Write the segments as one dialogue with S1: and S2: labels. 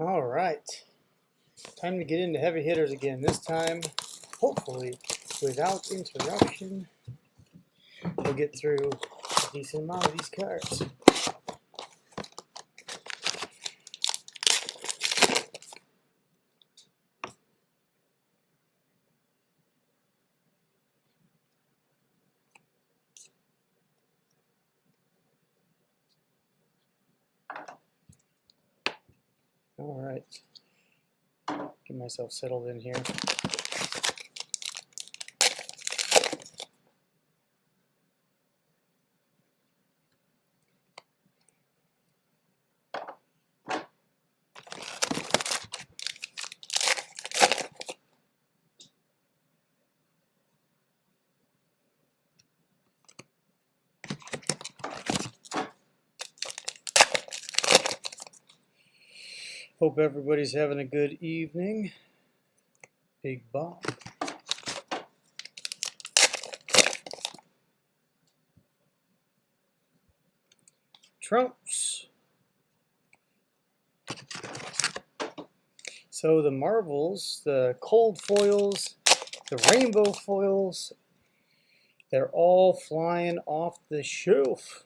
S1: All right, time to get into heavy hitters again. This time, hopefully, without interruption, we'll get through a decent amount of these cards. All right, get myself settled in here. Hope everybody's having a good evening. Big Bob. Trumps. So the marbles, the cold foils, the rainbow foils, they're all flying off the shelf,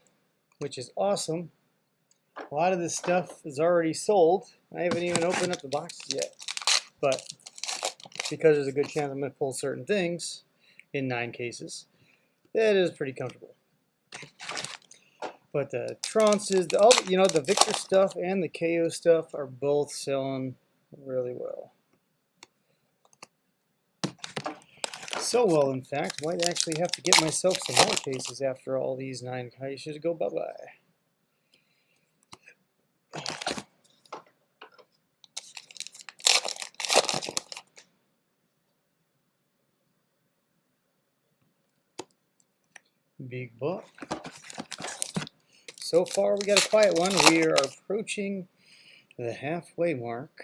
S1: which is awesome. A lot of this stuff is already sold. I haven't even opened up the boxes yet. But because there's a good chance I'm going to pull certain things in 9 cases, that is pretty comfortable. But the trances, the Victor stuff and the KO stuff are both selling really well. So well, in fact, might actually have to get myself some more cases after all these 9 cases go bye-bye. Big buck. So far, we got a quiet one. We are approaching the halfway mark.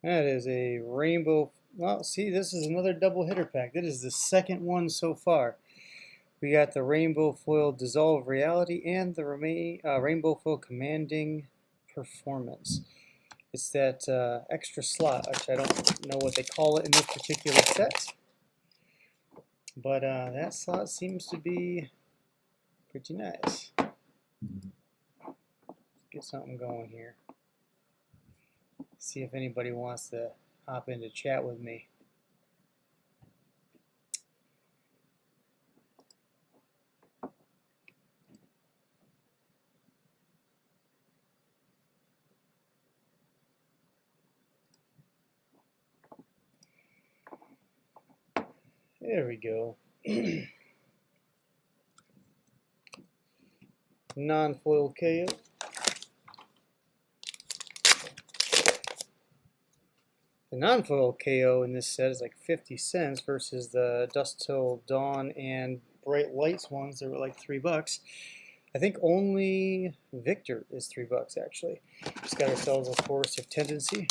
S1: That is a rainbow. Well, see, this is another double hitter pack. That is the second one so far. We got the Rainbow Foil Dissolve Reality and the Rainbow Foil Commanding Performance. It's that extra slot, which I don't know what they call it in this particular set. But that slot seems to be pretty nice. Let's get something going here. See if anybody wants to hop into chat with me. There we go. Non-foil KO. The non-foil KO in this set is like 50 cents versus the Dusk Till Dawn and Bright Lights ones that were like $3. I think only Victor is $3 actually. Just got ourselves a Force of Tendency.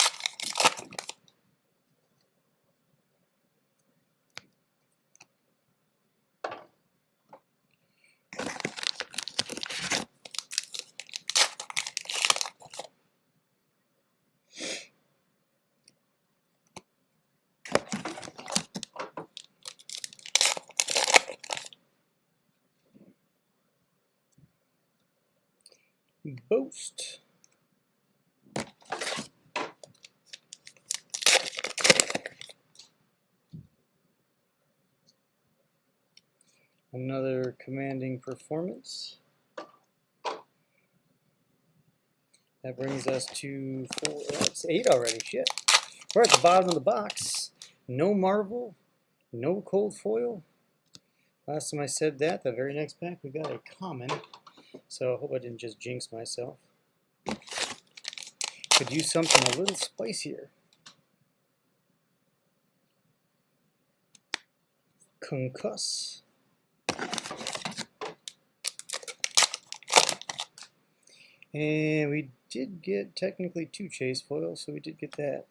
S1: Boast. Another Commanding Performance. That brings us to 4, that's 8 already, shit. We're at the bottom of the box. No Marvel, no Cold Foil. Last time I said that, the very next pack we got a common. So I hope I didn't just jinx myself. Could use something a little spicier. Concuss. And we did get technically 2 chase foils, so we did get that.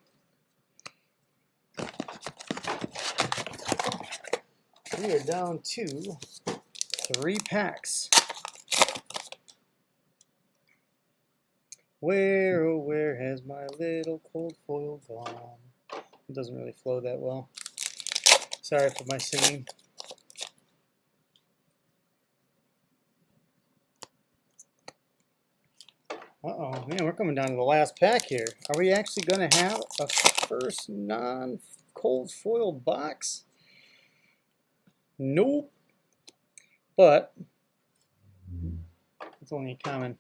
S1: we are down to 3 packs. Where, oh, where has my little cold foil gone? It doesn't really flow that well. Sorry for my singing. Uh-oh, man, we're coming down to the last pack here. Are we actually going to have a first non-cold foil box? Nope. But it's only a common.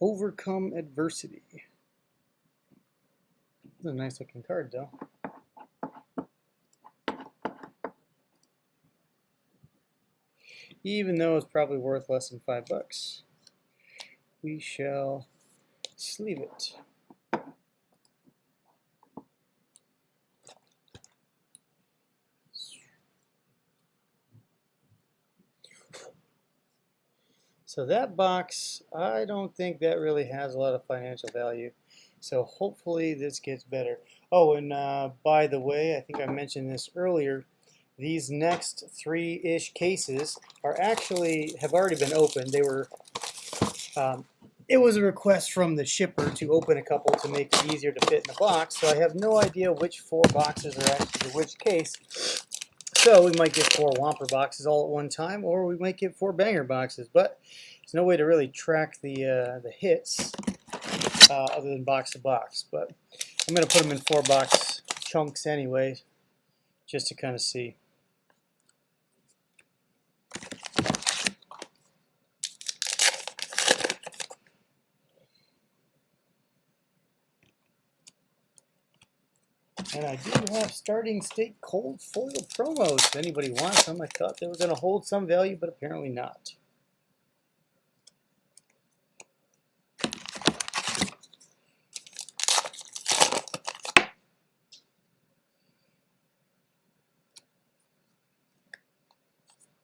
S1: Overcome adversity. It's a nice looking card, though. Even though it's probably worth less than $5. We shall sleeve it. So that box, I don't think that really has a lot of financial value. So hopefully this gets better. Oh, and by the way, I think I mentioned this earlier. These next 3-ish cases are actually have already been opened. They were. It was a request from the shipper to open a couple to make it easier to fit in the box. So I have no idea which 4 boxes are actually which case. So we might get 4 Whomper boxes all at one time, or we might get 4 Banger boxes. But there's no way to really track the hits other than box to box. But I'm going to put them in 4-box chunks anyway, just to kind of see. And I do have starting state cold foil promos. If anybody wants them, I thought they were going to hold some value, but apparently not.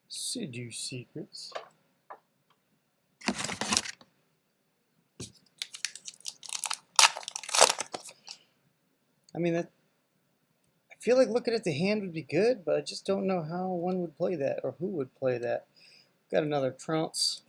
S1: Seduce Secrets. I mean, I feel like looking at the hand would be good, but I just don't know how one would play that or who would play that. Got another trounce.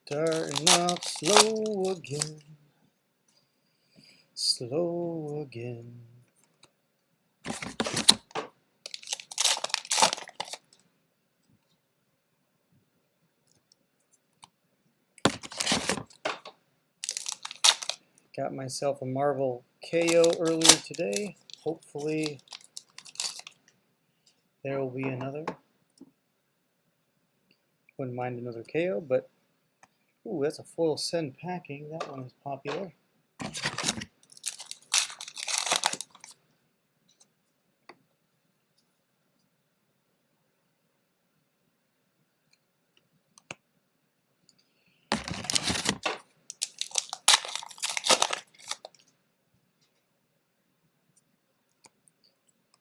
S1: Starting off slow again. Slow again. Got myself a Marvel KO earlier today. Hopefully there will be another. Wouldn't mind another KO, but ooh, that's a foil send packing. That one is popular.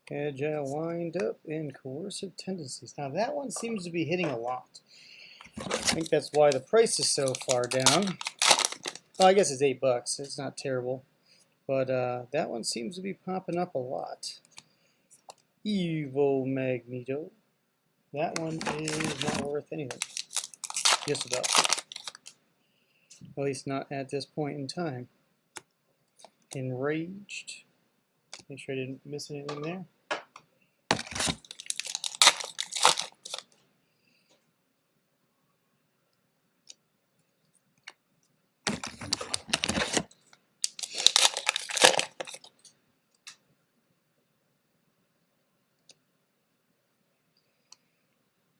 S1: Agile Wind Up and Coercive Tendencies. Now that one seems to be hitting a lot. I think that's why the price is so far down. Well, I guess it's $8. It's not terrible. But that one seems to be popping up a lot. Evo Magneto. That one is not worth anything. Just about. At least not at this point in time. Enraged. Make sure I didn't miss anything there.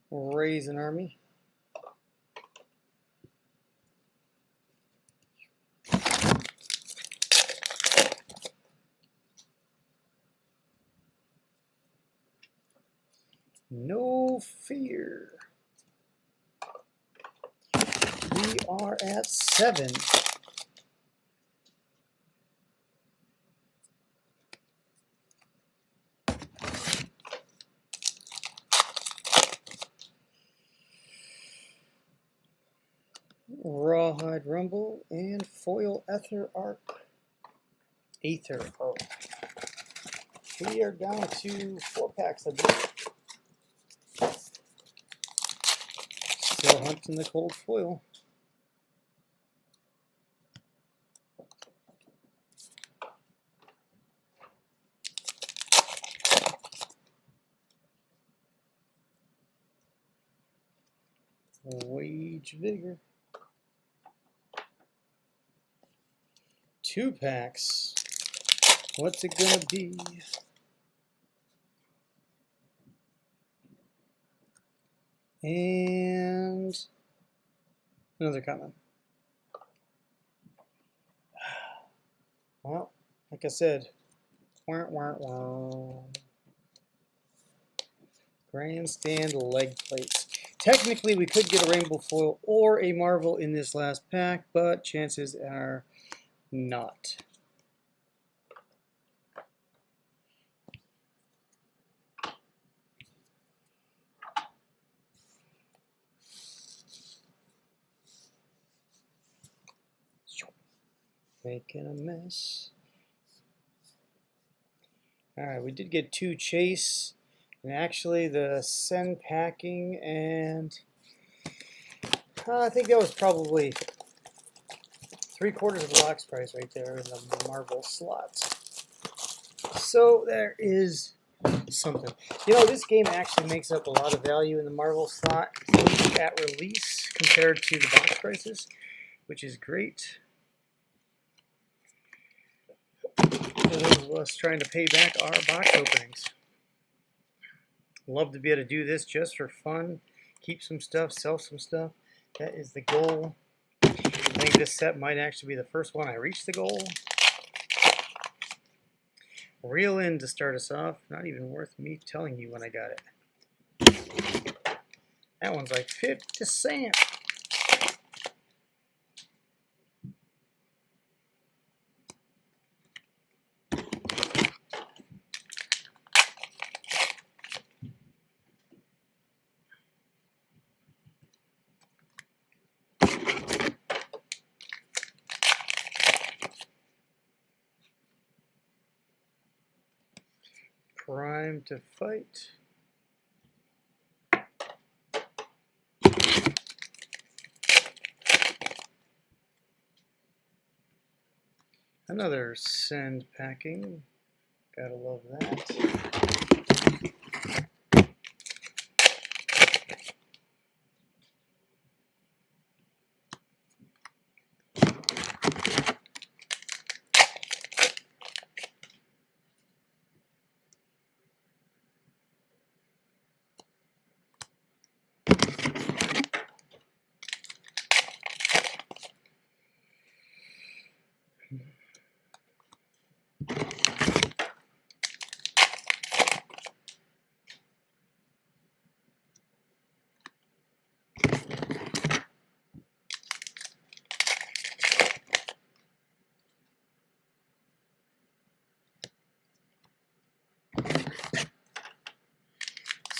S1: Raise an army. No fear. We are at 7. Rawhide Rumble, and Foil Aether Arc. We are down to 4 packs, I believe. Still hunting the cold foil. Wage Vigor. 2 packs. What's it gonna be? And another comment. Well, like I said, grandstand leg plates. Technically, we could get a rainbow foil or a Marvel in this last pack, but chances are not. Making a mess. Alright, we did get 2 Chase, and actually the Send Packing, and I think that was probably 3/4 of the box price right there in the Marvel slots. So there is something. You know, this game actually makes up a lot of value in the Marvel slot at release compared to the box prices, which is great. For those of us trying to pay back our box openings. Love to be able to do this just for fun. Keep some stuff, sell some stuff. That is the goal. I think this set might actually be the first one I reach the goal. Reel in to start us off. Not even worth me telling you when I got it. That one's like 50 cents. Prime to Fight. Another Send Packing. Gotta love that.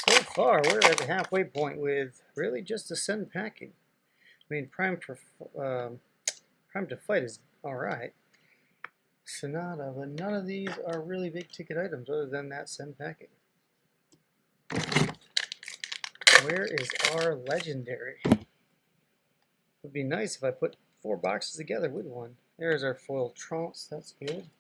S1: So far, we're at the halfway point with really just a Send Packing. I mean, Prime to Fight is alright. Sonata, but none of these are really big ticket items other than that Send Packing. Where is our Legendary? It would be nice if I put 4 boxes together with one. There's our foil Trunks, that's good.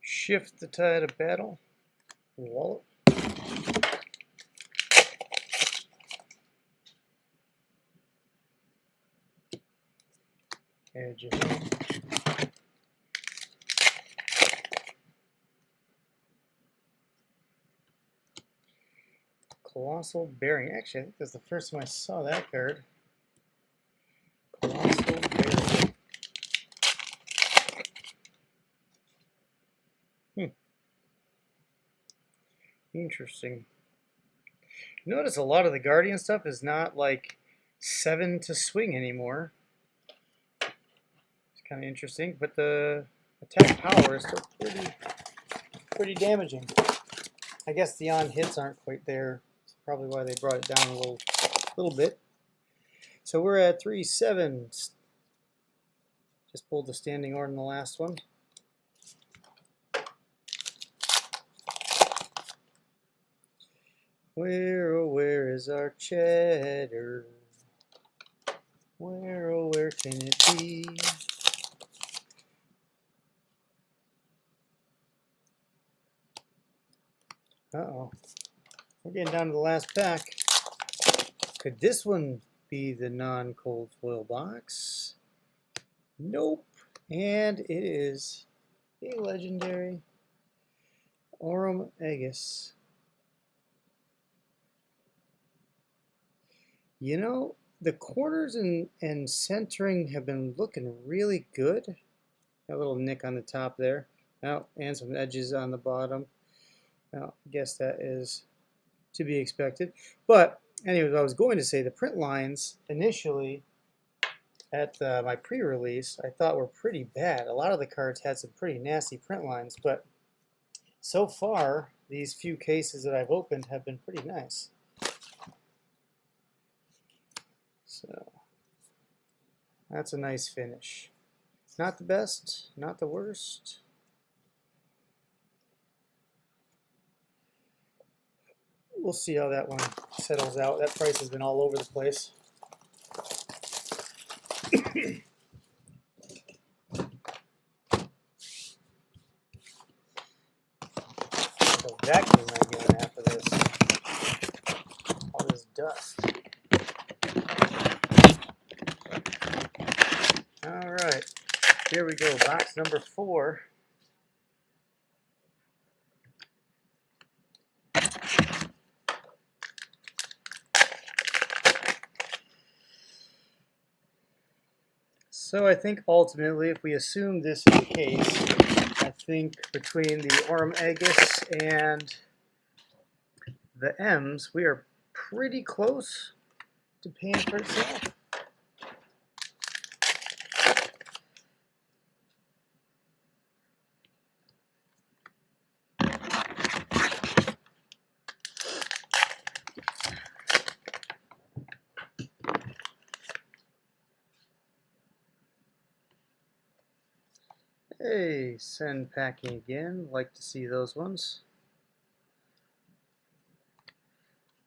S1: Shift the Tide of Battle. Wallet. Edge of Hell. Colossal Bearing. Actually, I think that's the first time I saw that card. Colossal Bearing. Interesting. Notice a lot of the Guardian stuff is not like 7 to swing anymore. It's kind of interesting, but the attack power is still pretty damaging. I guess the on hits aren't quite there. That's probably why they brought it down a little bit. So we're at 3-7. Just pulled the standing order in the last one. Where, oh, where is our cheddar? Where, oh, where can it be? Uh-oh. We're getting down to the last pack. Could this one be the non-cold foil box? Nope. And it is a legendary Aurum Aegis. You know, the corners and centering have been looking really good. A little nick on the top there. Oh, and some edges on the bottom. Now, I guess that is to be expected. But anyways, I was going to say the print lines initially at my pre-release I thought were pretty bad. A lot of the cards had some pretty nasty print lines, but so far these few cases that I've opened have been pretty nice. So that's a nice finish. Not the best, not the worst. We'll see how that one settles out. That price has been all over the place. So vacuum might go in after this. All this dust. All right, here we go. Box number 4. So I think ultimately, if we assume this is the case, I think between the Aurum Aegis and the M's, we are pretty close to paying for itself. Hey, send packing again. Like to see those ones.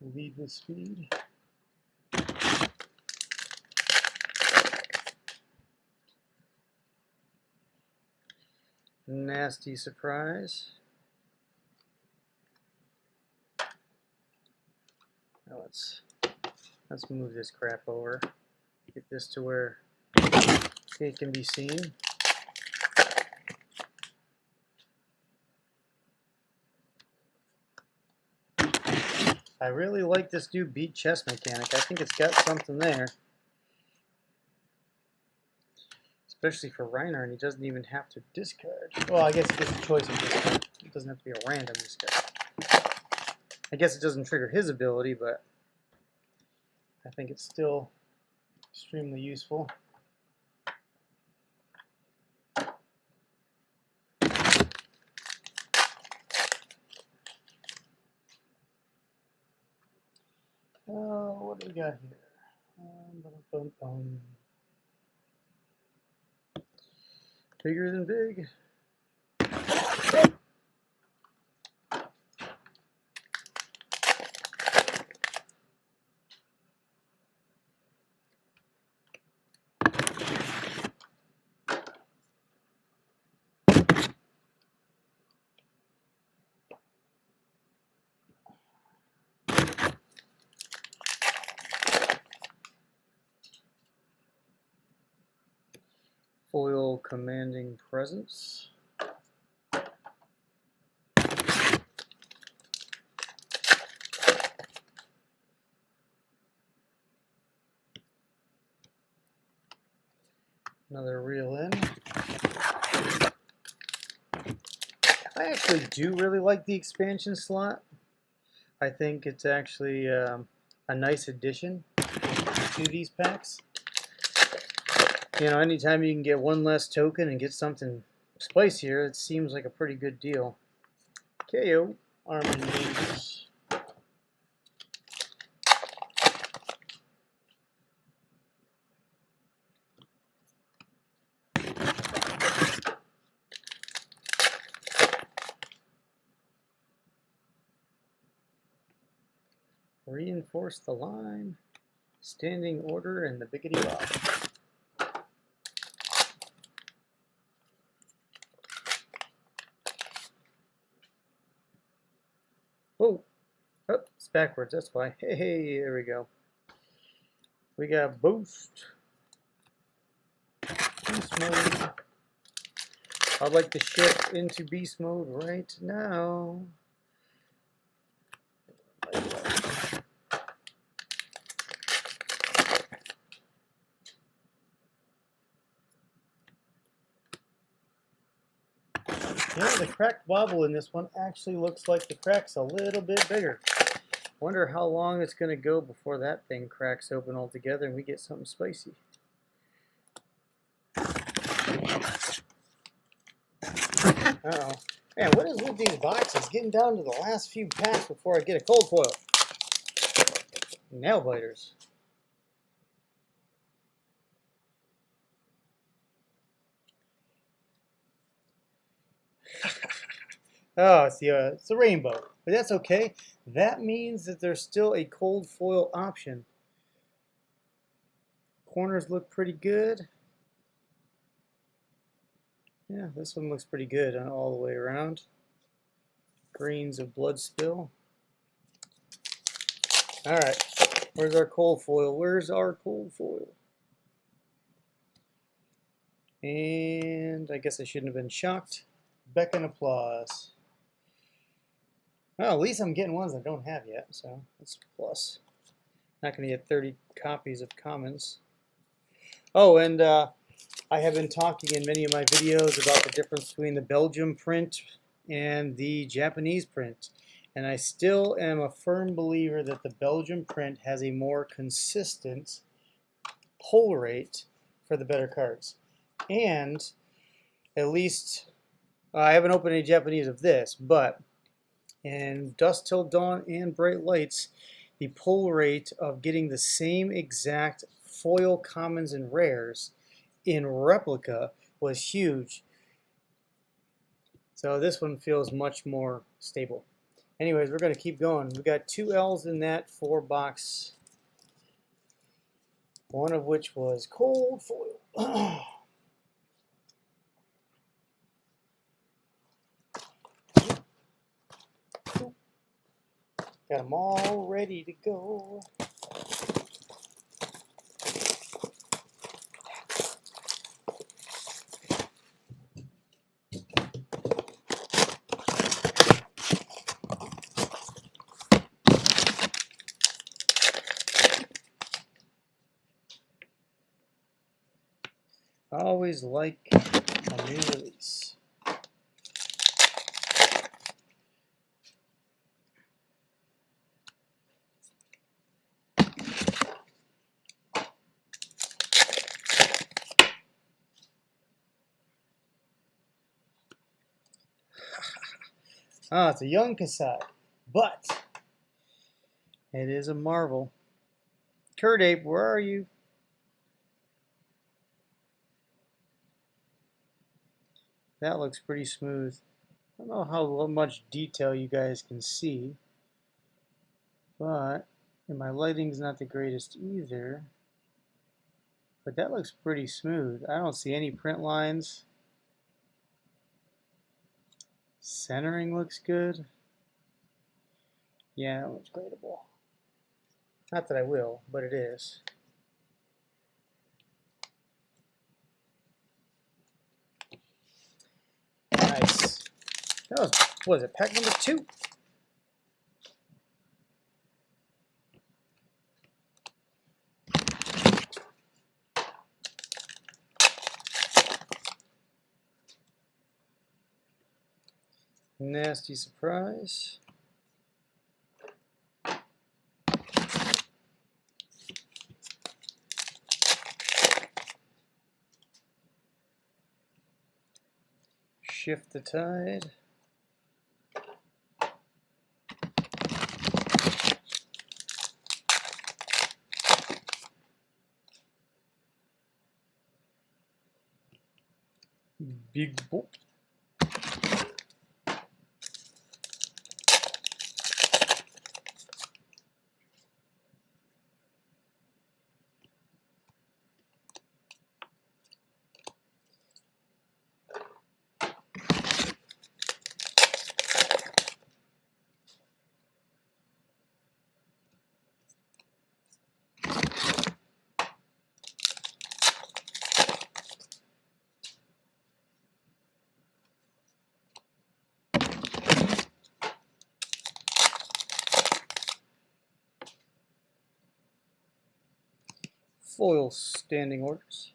S1: Lead with speed. Nasty surprise. Now let's move this crap over. Get this to where it can be seen. I really like this new Beat Chess mechanic. I think it's got something there. Especially for Reiner, and he doesn't even have to discard. Well, I guess he gets a choice of discard. It doesn't have to be a random discard. I guess it doesn't trigger his ability, but I think it's still extremely useful. Oh, what do we got here? Bigger than big. Foil Commanding Presence. Another reel in. I actually do really like the expansion slot. I think it's actually a nice addition to these packs. You know, anytime you can get one less token and get something spicier, it seems like a pretty good deal. KO, Army Rangers. Reinforce the line. Standing order and the biggity bob. Oh, it's backwards, that's why. Hey, there we go. We got Boost. Beast mode. I'd like to shift into beast mode right now. Yeah, the cracked wobble in this one actually looks like the crack's a little bit bigger. Wonder how long it's going to go before that thing cracks open altogether and we get something spicy. Uh-oh. Man, what is with these boxes? Getting down to the last few packs before I get a cold foil. Nail biters. Oh, it's the rainbow. But that's okay. That means that there's still a cold foil option. Corners look pretty good. Yeah, this one looks pretty good all the way around. Grains of blood spill. Alright, where's our cold foil? Where's our cold foil? And I guess I shouldn't have been shocked. Beck and applause. Well, at least I'm getting ones I don't have yet, so that's a plus. Not going to get 30 copies of commons. Oh, and I have been talking in many of my videos about the difference between the Belgium print and the Japanese print. And I still am a firm believer that the Belgium print has a more consistent pull rate for the better cards. And at least, I haven't opened any Japanese of this, but in Dusk Till Dawn and Bright Lights, the pull rate of getting the same exact foil commons and rares in replica was huge. So this one feels much more stable. Anyways, we're going to keep going. We got 2 L's in that 4 box, one of which was cold foil. Got them all ready to go. I always like a new release. Ah, it's a young Kasai, but it is a marvel. Curdape, where are you? That looks pretty smooth. I don't know how much detail you guys can see, but and my lighting's not the greatest either. But that looks pretty smooth. I don't see any print lines. Centering looks good. Yeah, that looks gradable. Not that I will, but it is. Nice. That was, what is it, pack number 2? Nasty Surprise. Shift the Tide. Big Boop. Foil Standing Orders.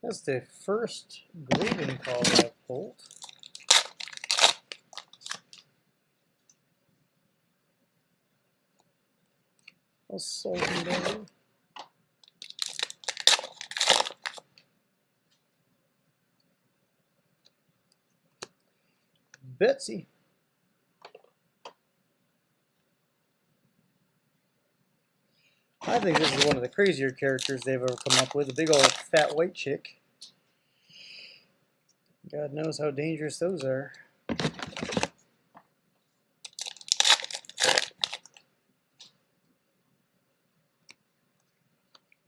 S1: That's the first Graven card I've pulled. Assault Endeavor. Betsy. I think this is one of the crazier characters they've ever come up with, a big old fat white chick. God knows how dangerous those are.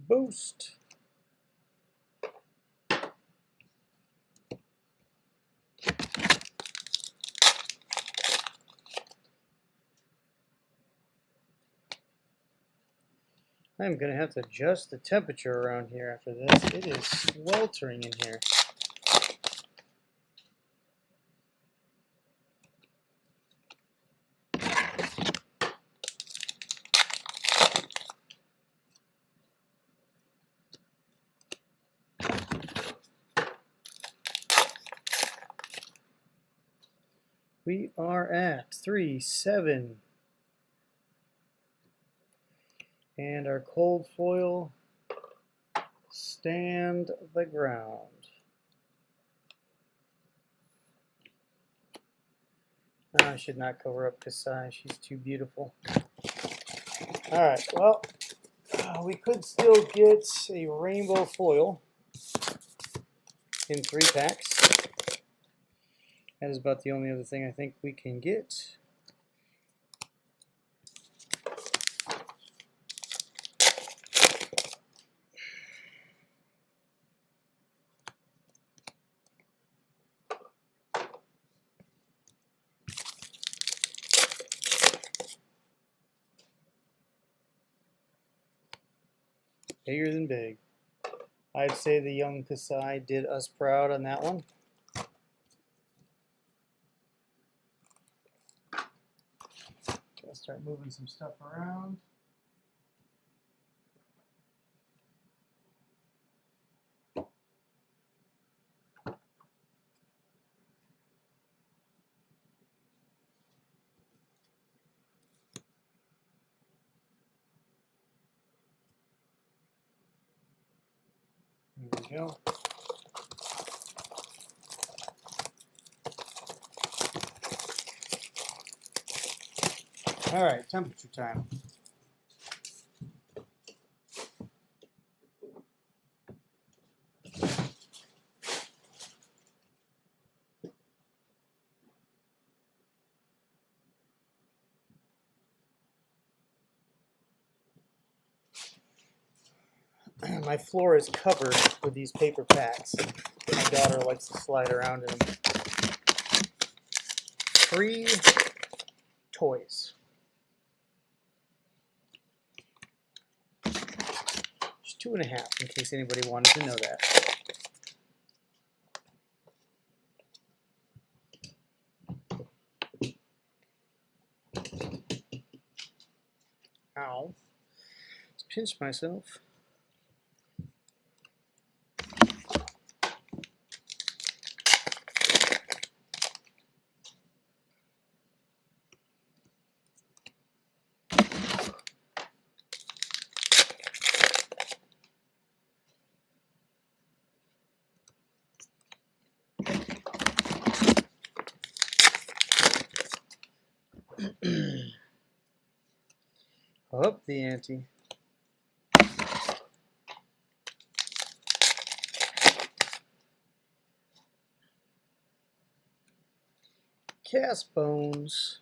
S1: Boost. I'm going to have to adjust the temperature around here after this. It is sweltering in here. We are at 3-7. And our cold foil, Stand the Ground. I should not cover up Kasai. She's too beautiful. Alright, well, we could still get a rainbow foil in 3 packs. That is about the only other thing I think we can get. Bigger than big. I'd say the young Kasai did us proud on that one. Gotta start moving some stuff around. There we go. All right, temperature time. My floor is covered with these paper packs. My daughter likes to slide around in them. 3 toys. There's 2.5, in case anybody wanted to know that. Ow. Just pinched myself. Up the ante. Cast bones.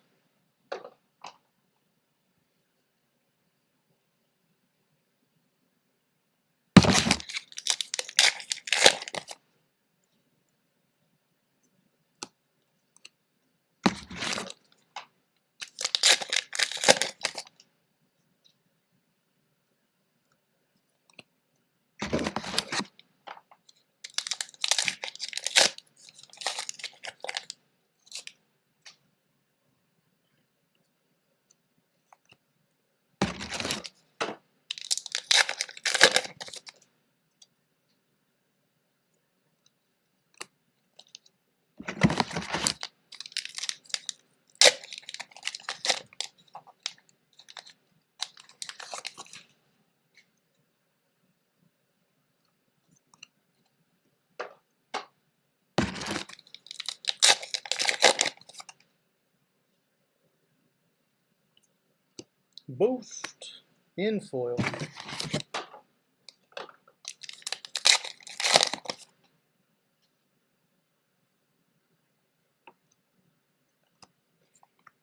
S1: Boost in foil.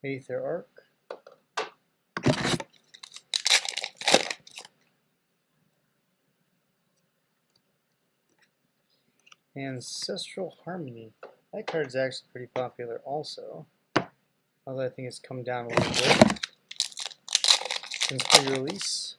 S1: Aether Arc. Ancestral Harmony. That card's actually pretty popular also. Although I think it's come down a little bit since pre-release.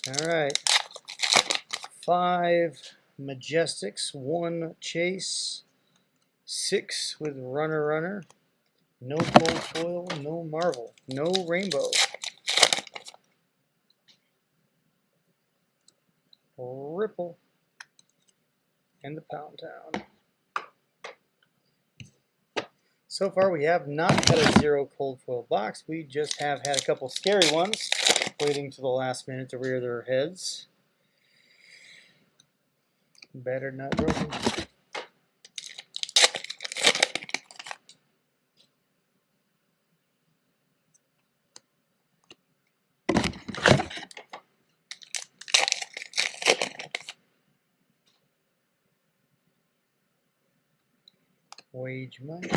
S1: Alright. 5 Majestics, 1 Chase, 6 with Runner. No Cold Foil, no Marvel, no Rainbow. Ripple, and the Pound Town. So far we have not had a 0 Cold Foil box, we just have had a couple scary ones waiting to the last minute to rear their heads. Battered, not broken. Wage Might.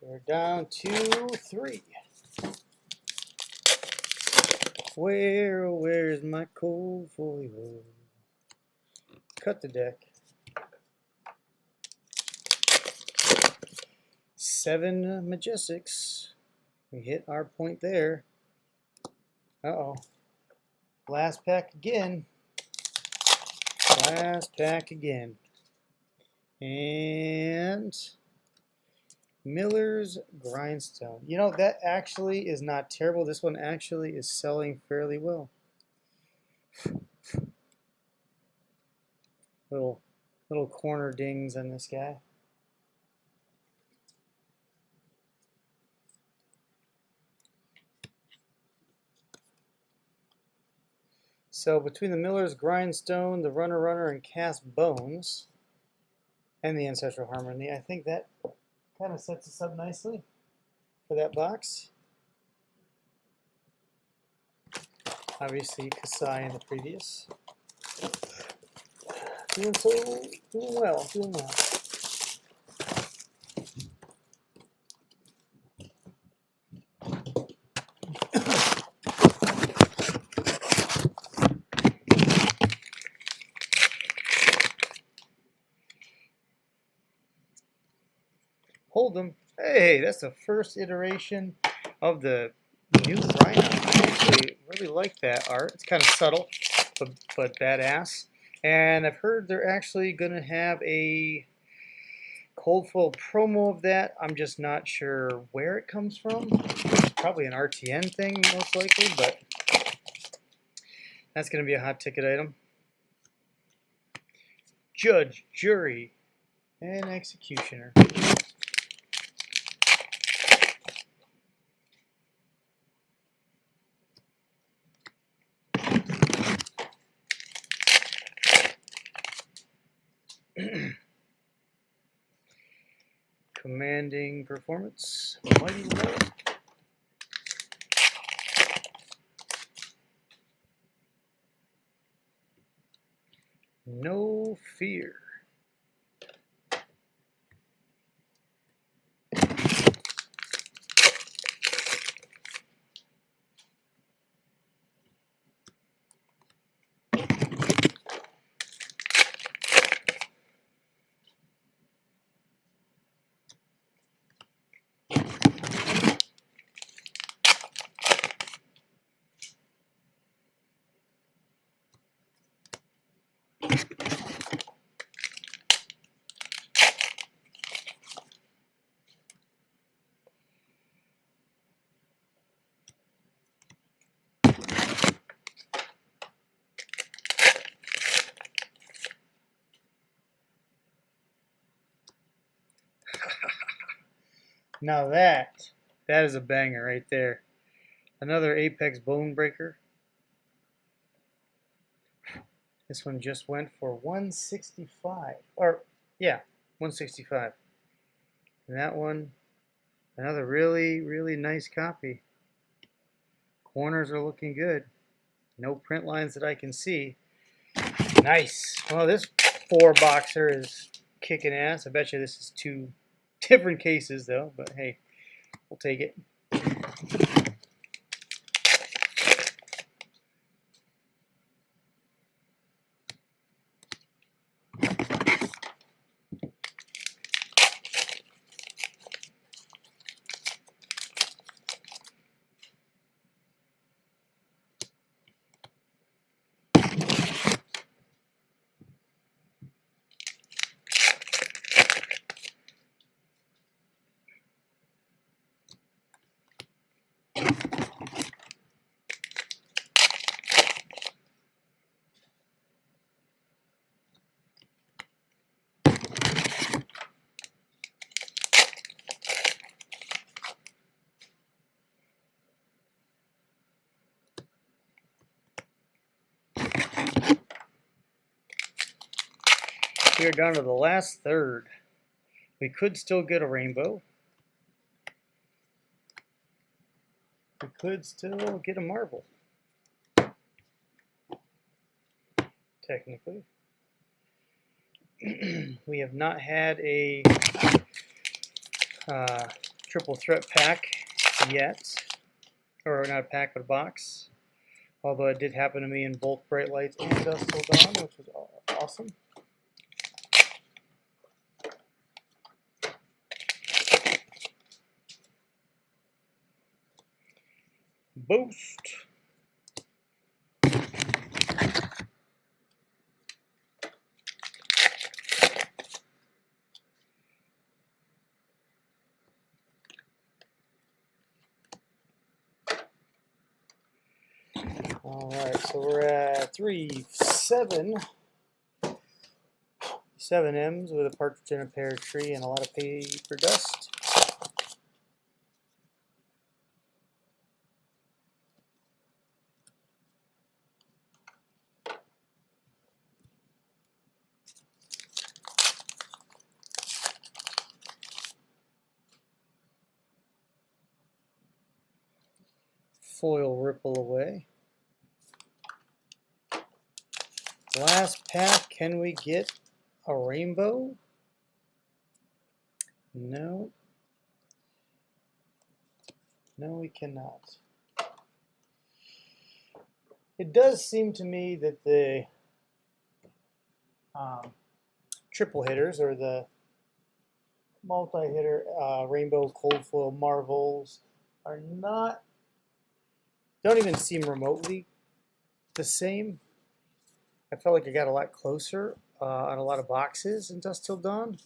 S1: We're down to 3. Where's my cold foil? Cut the deck. 7 Majestics. We hit our point there. Uh-oh. Last pack again. Last pack again. And Miller's Grindstone. You know, that actually is not terrible. This one actually is selling fairly well. Little corner dings on this guy. So between the Miller's Grindstone, the Runner, and Cast Bones, and the Ancestral Harmony, I think that kind of sets us up nicely for that box. Obviously, Kasai in the previous. Doing well. told them, hey, that's the first iteration of the new Rhino. I actually really like that art. It's kind of subtle, but badass. And I've heard they're actually going to have a cold foil promo of that. I'm just not sure where it comes from. Probably an RTN thing, most likely, but that's going to be a hot ticket item. Judge, jury, and executioner. Commanding performance, mighty low. No fear. Now that is a banger right there. Another Apex Bone Breaker. This one just went for 165. Or yeah, 165. And that one, another really, really nice copy. Corners are looking good. No print lines that I can see. Nice. Well, this 4-boxer is kicking ass. I bet you this is 2 different cases though, but hey, we'll take it. We are down to the last third. We could still get a rainbow. We could still get a marble. Technically. We have not had a triple threat pack yet. Or not a pack, but a box. Although it did happen to me in both Bright Lights and Dusk Till Dawn, which was awesome. Boost. Alright, so we're at 7 M's with a partridge in a pear tree and a lot of paper dust. Foil ripple away. Last pack, can we get a rainbow? No. No, we cannot. It does seem to me that the triple hitters, or the multi-hitter rainbow cold foil marvels are not, don't even seem remotely the same. I felt like I got a lot closer on a lot of boxes in Dusk Till Dawn.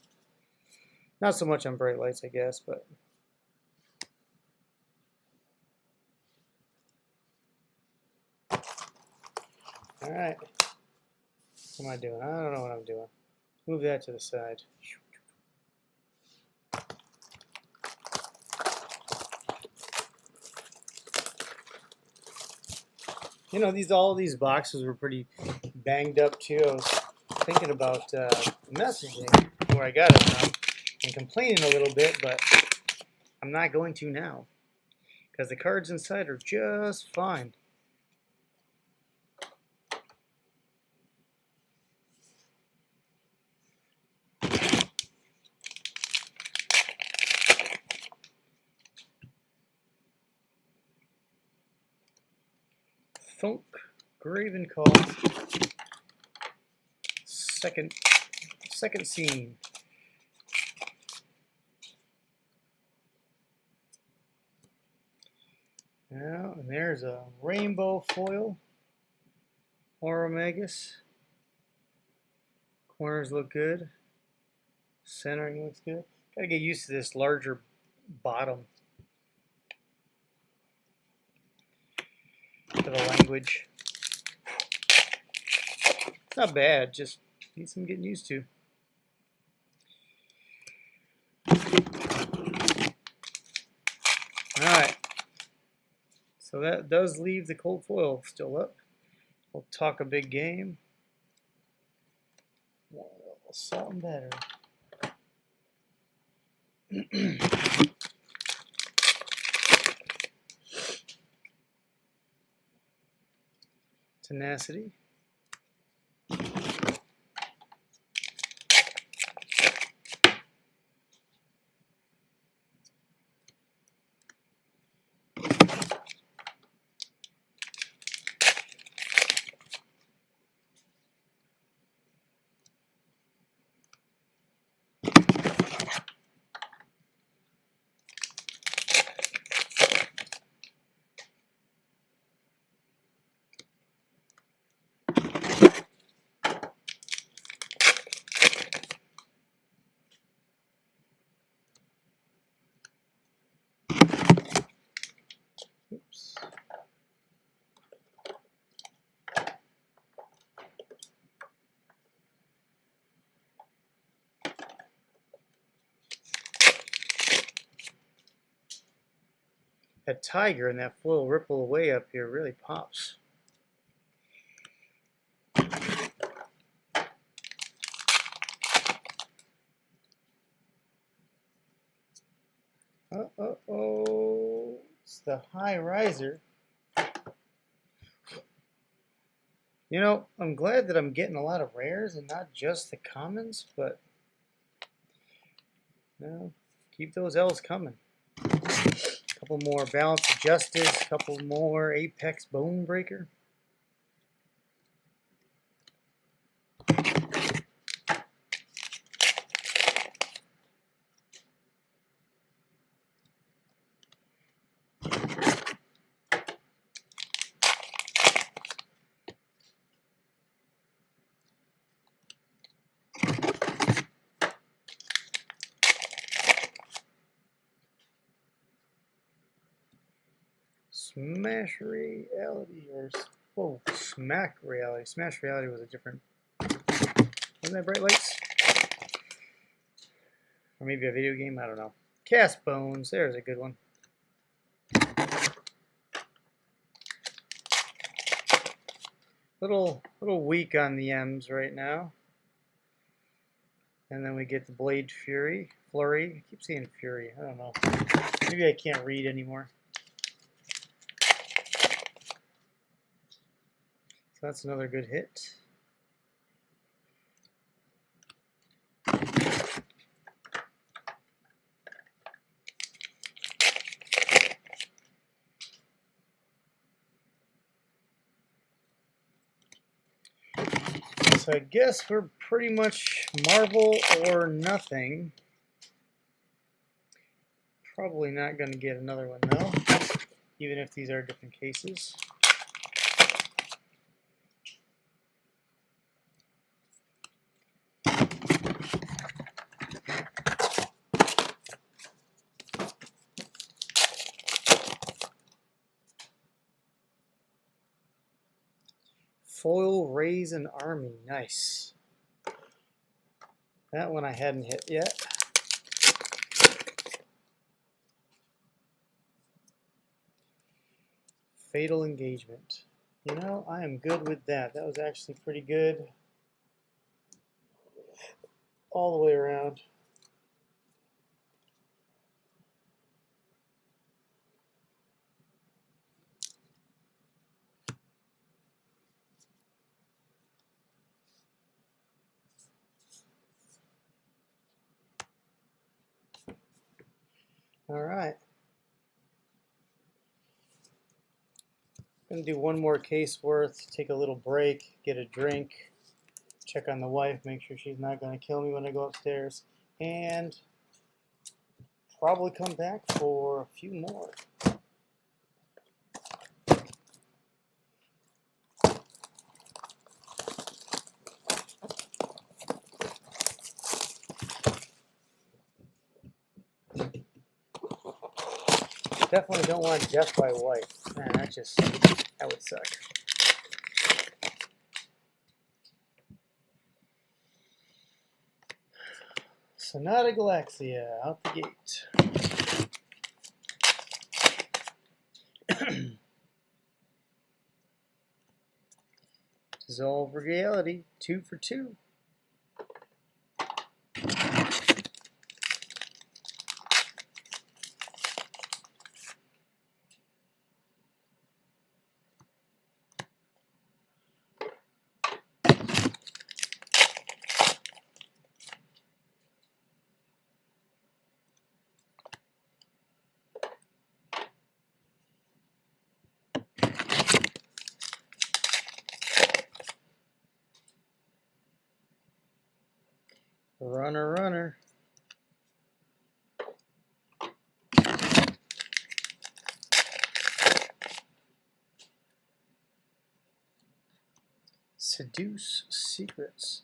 S1: Not so much on Bright Lights, I guess, but all right. What am I doing? I don't know what I'm doing. Move that to the side. You know, all these boxes were pretty banged up too. I was thinking about messaging where I got it from and complaining a little bit, but I'm not going to now because the cards inside are just fine. Thunk, Graven Call, second scene. Now, and there's a rainbow foil, Oromagus. Corners look good. Centering looks good. Gotta get used to this larger bottom for the language. It's not bad, just needs some getting used to. Alright, so that does leave the cold foil still up. We'll talk a big game. Something better. Tenacity. Oops. That tiger and that foil ripple away up here really pops. Uh-oh. It's the high riser. You know, I'm glad that I'm getting a lot of rares and not just the commons, but you know, keep those L's coming. A couple more Balance of Justice, a couple more Apex Bone Breaker. Smash Reality, or whoa, Smack Reality. Smash Reality was a different. Wasn't that Bright Lights? Or maybe a video game? I don't know. Cast Bones. There's a good one. Little weak on the M's right now. And then we get the Blade Fury. Flurry. I keep saying Fury. I don't know. Maybe I can't read anymore. So that's another good hit. So I guess we're pretty much Marvel or nothing. Probably not going to get another one though, even if these are different cases. Foil Raise an Army, nice. That one I hadn't hit yet. Fatal Engagement. You know, I am good with that. That was actually pretty good all the way around. All right. I'm going to do one more case worth, take a little break, get a drink, check on the wife, make sure she's not going to kill me when I go upstairs, and probably come back for a few more. Definitely don't want Death by White. Man, that would suck. Sonata Galaxia, out the gate. Dissolve Reality, 2 for 2. Runner, runner. Seduce Secrets.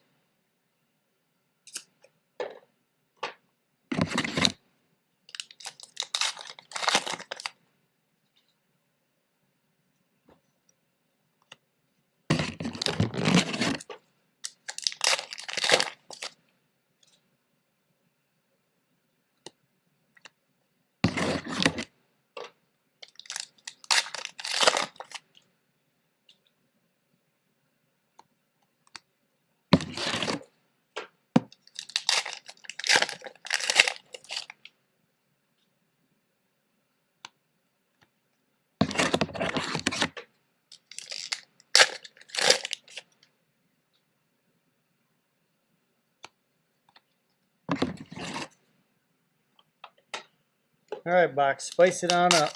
S1: All right, box, spice it on up.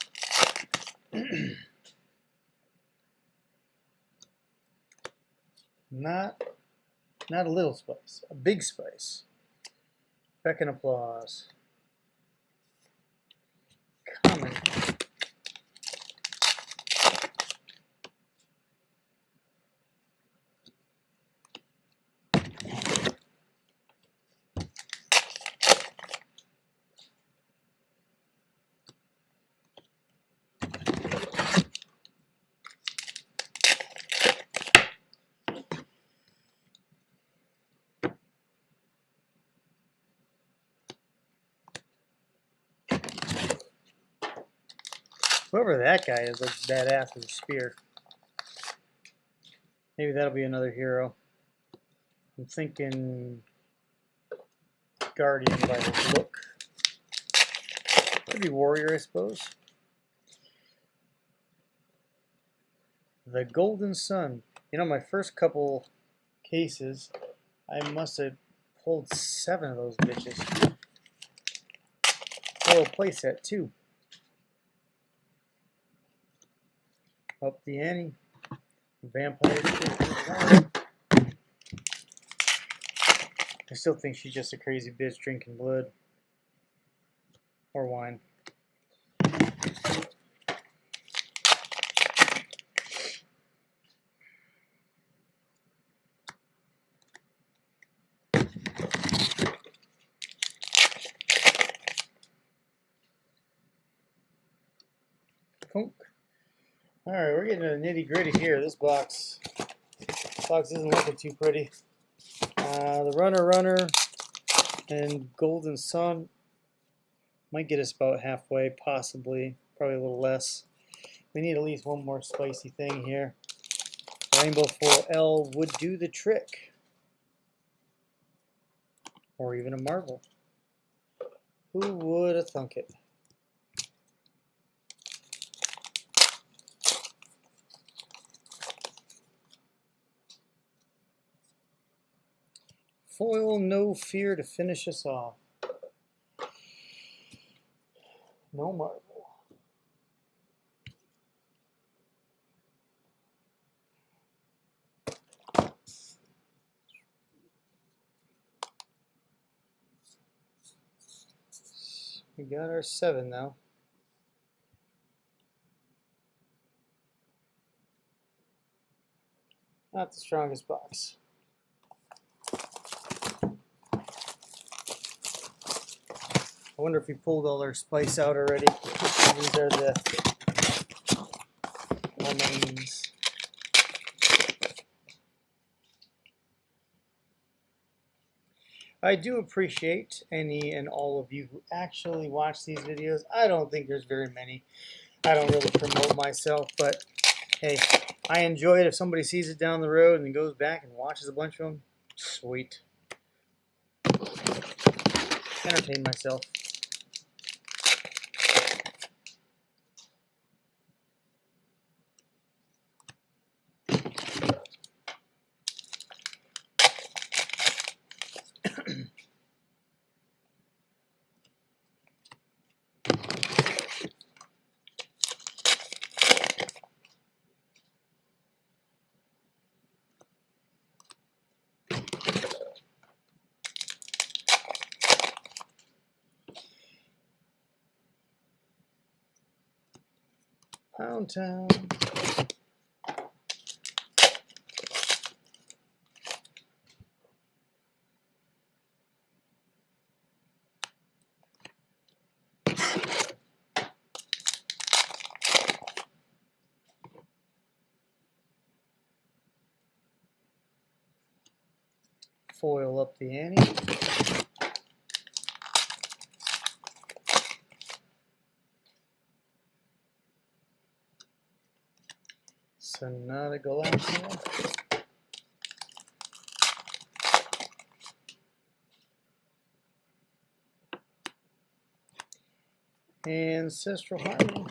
S1: Not a little spice, a big spice. Beck and Applause. Common. Whoever that guy is looks badass with a spear. Maybe that'll be another hero. I'm thinking Guardian by his look. Could be Warrior, I suppose. The Golden Sun. You know, my first couple cases, I must have pulled 7 of those bitches. Full playset, too. Up the ante. Vampire. I still think she's just a crazy bitch drinking blood. Or wine. Kunk. Alright, we're getting to the nitty gritty here. This box isn't looking too pretty. The runner and Golden Sun might get us about halfway, possibly, probably a little less. We need at least one more spicy thing here. Rainbow Foil L would do the trick. Or even a Marvel. Who would have thunk it? Foil No Fear to finish us off. No Marvel. We got our 7 now. Not the strongest box. I wonder if we pulled all our spice out already. These are the remains. I do appreciate any and all of you who actually watch these videos. I don't think there's very many. I don't really promote myself, but hey, I enjoy it if somebody sees it down the road and then goes back and watches a bunch of them. Sweet. Entertain myself. Pound Town. Foil up the ante. Sonata Galactica. Ancestral Harmony.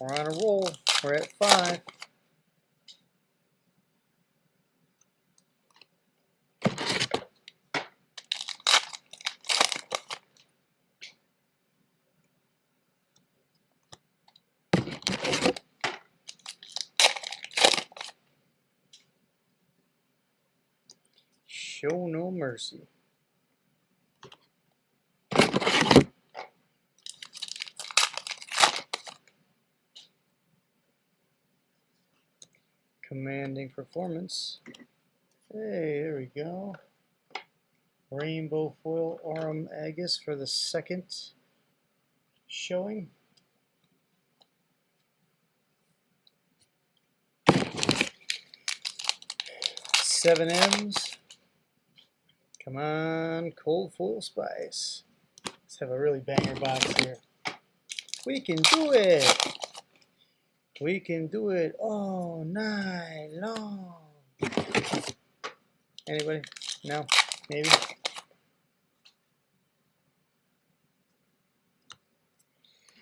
S1: We're on a roll. We're at 5. Show no mercy. Commanding Performance. Hey, there we go. Rainbow Foil Aurum Agus for the second showing. Seven M's. Come on, Cold Foil Spice. Let's have a really banger box here. We can do it. We can do it all night long. Anybody? No? Maybe?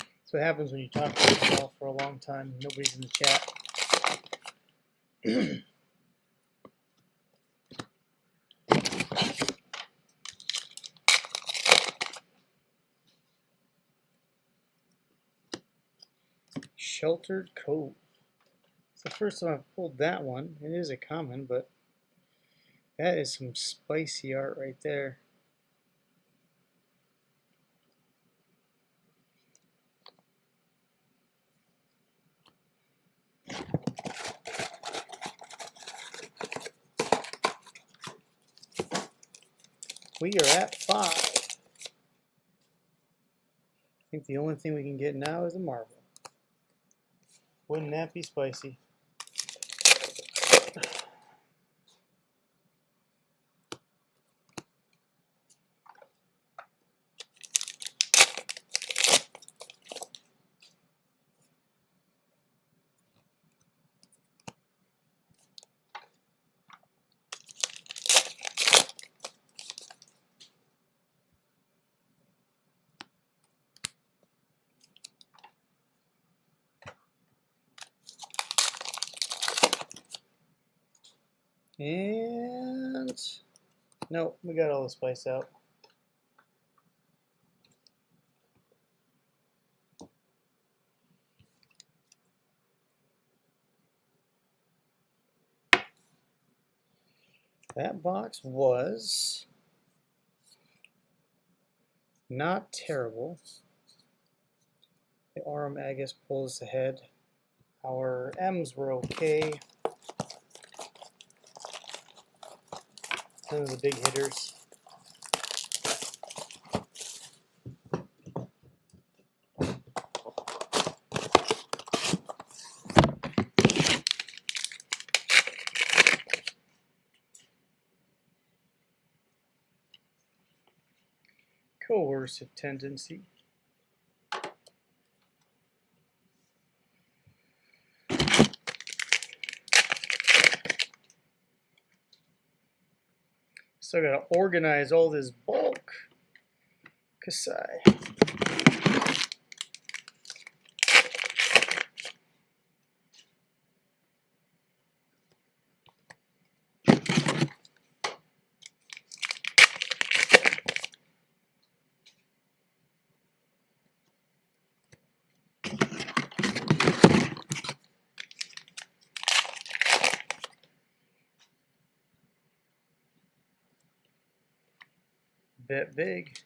S1: That's what happens when you talk to yourself for a long time. Nobody's in the chat. Sheltered Cove. It's the first time I've pulled that one. It is a common, but that is some spicy art right there. We are at 5. I think the only thing we can get now is a Marvel. Wouldn't that be spicy? And no, we got all the spice out. That box was not terrible. The Aurum Agus pulls ahead. Our M's were okay. Some of the big hitters. Coercive tendency. Still gotta organize all this bulk. Kasai. Bet big.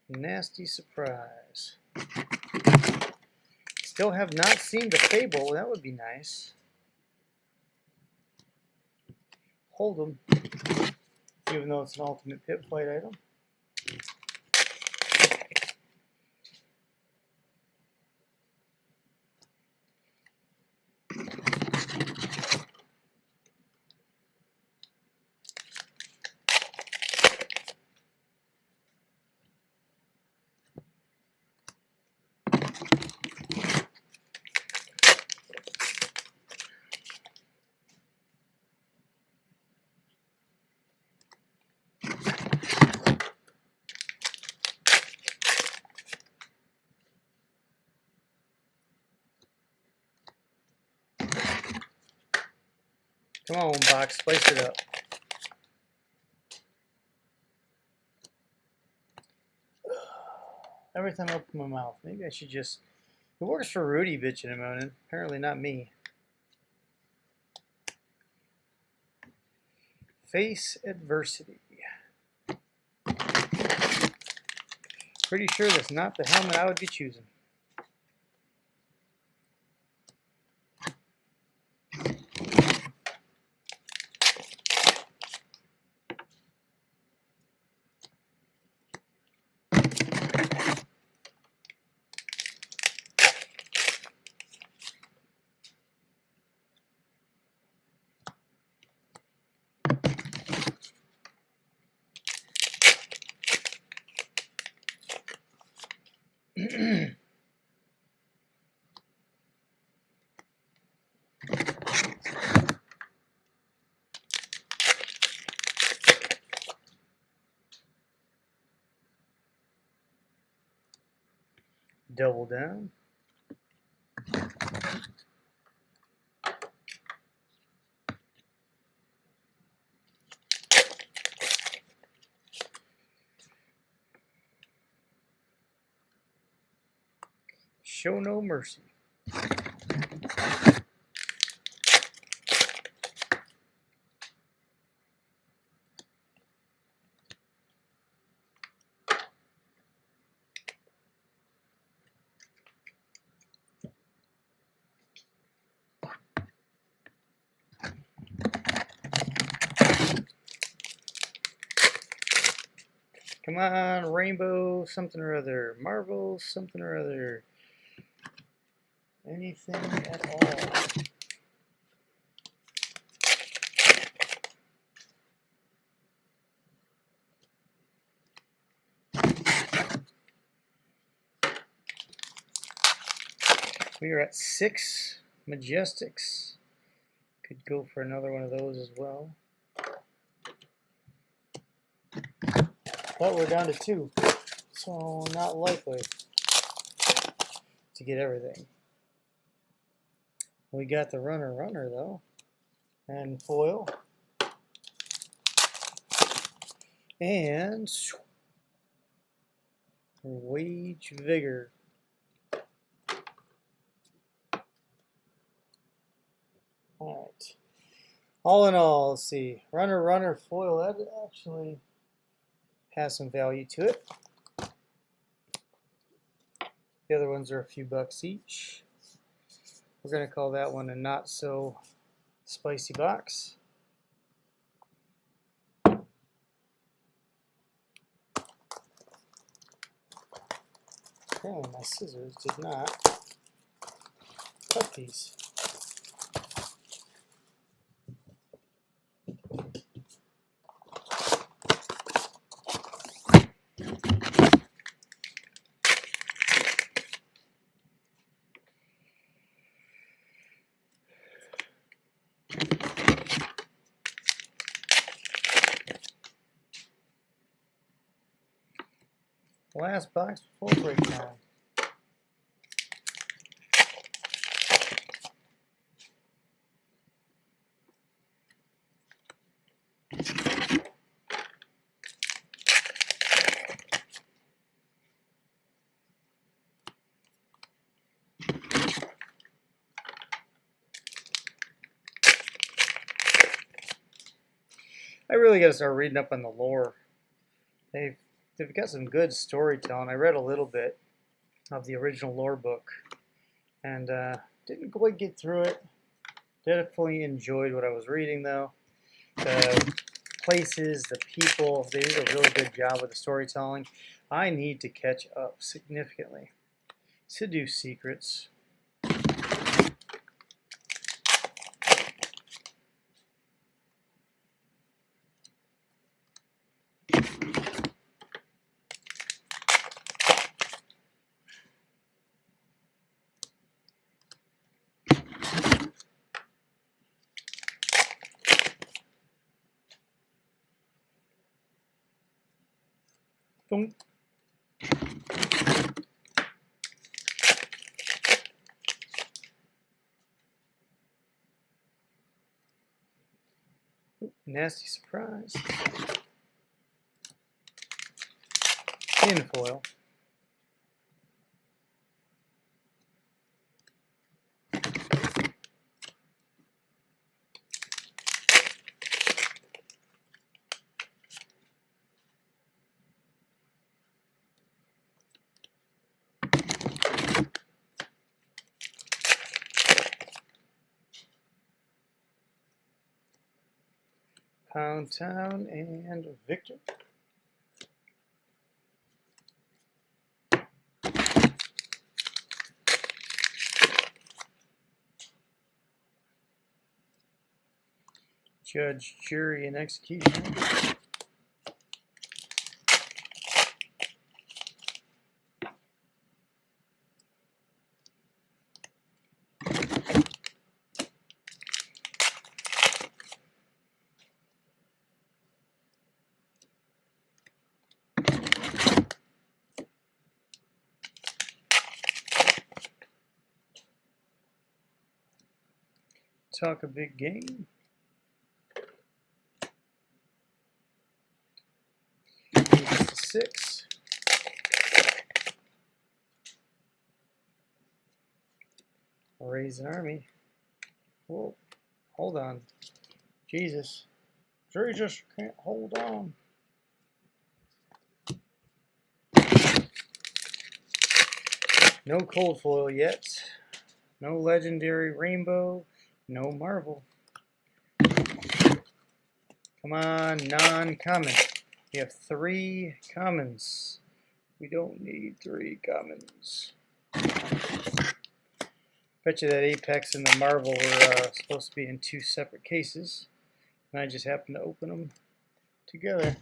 S1: Nasty surprise. Still have not seen the Fable. That would be nice. Hold them, even though it's an ultimate pit fight item. Come on, box, spice it up. Every time I open my mouth, maybe I should just. It works for Rudy bitching and moaning. Apparently not me. Face adversity. Pretty sure that's not the helmet I would be choosing. Double down. Show no mercy. Come on, rainbow something or other. Marvel something or other. Anything at all. We are at 6 Majestics. Could go for another one of those as well. But we're down to 2. So not likely to get everything. We got the runner though. And foil. And Wage Vigor. Alright. All in all, let's see. Runner, foil, that actually has some value to it. The other ones are a few bucks each. We're going to call that one a not so spicy box. Oh, my scissors did not cut these. Last box before break time. I really got to start reading up on the lore. They've got some good storytelling. I read a little bit of the original lore book and didn't quite get through it. Definitely enjoyed what I was reading though. The places, the people, they did a really good job with the storytelling. I need to catch up significantly to do secrets. Boom. Nasty surprise. In foil. Pound Town and Victor. Judge, Jury, and Execution. Talk a big game. Six. Raise an army. Whoa, hold on. Jesus. Jesus can't hold on. No cold foil yet. No legendary rainbow. No Marvel. Come on, non-common. We have 3 commons. We don't need 3 commons. Bet you that Apex and the Marvel were supposed to be in 2 separate cases, and I just happened to open them together.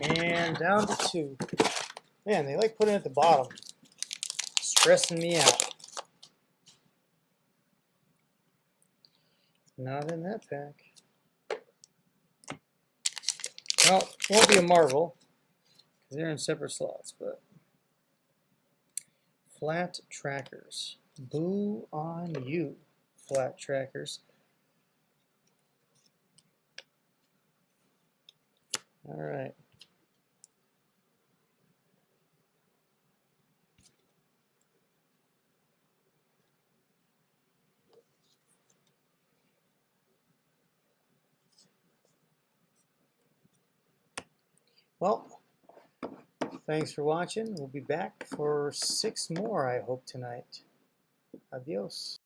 S1: And down to 2. Man, they like putting it at the bottom. Stressing me out. Not in that pack. Well, it won't be a Marvel, because they're in separate slots, but flat trackers. Boo on you, flat trackers. All right. Well, thanks for watching. We'll be back for 6 more, I hope, tonight. Adios.